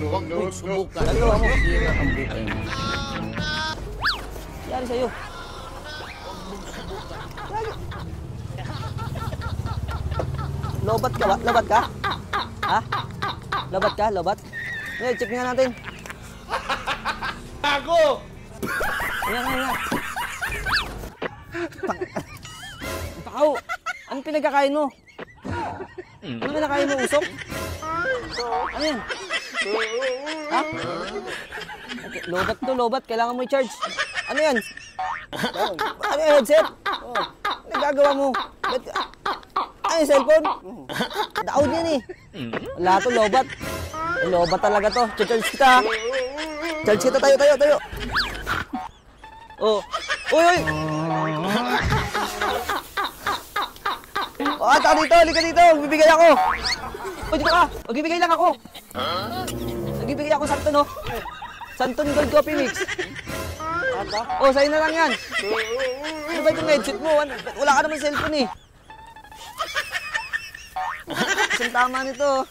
Huwag mong subukan. Nagawa mo, sira ang buhay mo. Yari sa'yo. Lobat ka ba? Lobat ka? Ha? Lobat ka? Lobat? Ngayon, check nga natin. Ako! Ayan. Pakaw! Anong pinagkakain mo? Ano pinagkakain mo? Usok? Ano yan? Ha? Okay, lobat. Kailangan mo i-charge. Ano yan? Ano yung headset? Ano gagawa mo? Ano yung cellphone? Daon yan eh. Wala to, lobat. Lobat talaga to. Charge kita. Charge kita, tayo. Oh. Uy! Oh, ata dito, halika dito. Magbibigay ako. Oh, dito ka. Magbibigay lang ako. Magbibigay ako Santon, oh. Santon Gold Coffee Mix. Oh, sa'yo na lang yan. Ano ba itong headset mo? Wala ka naman cellphone eh. Isang tama nito.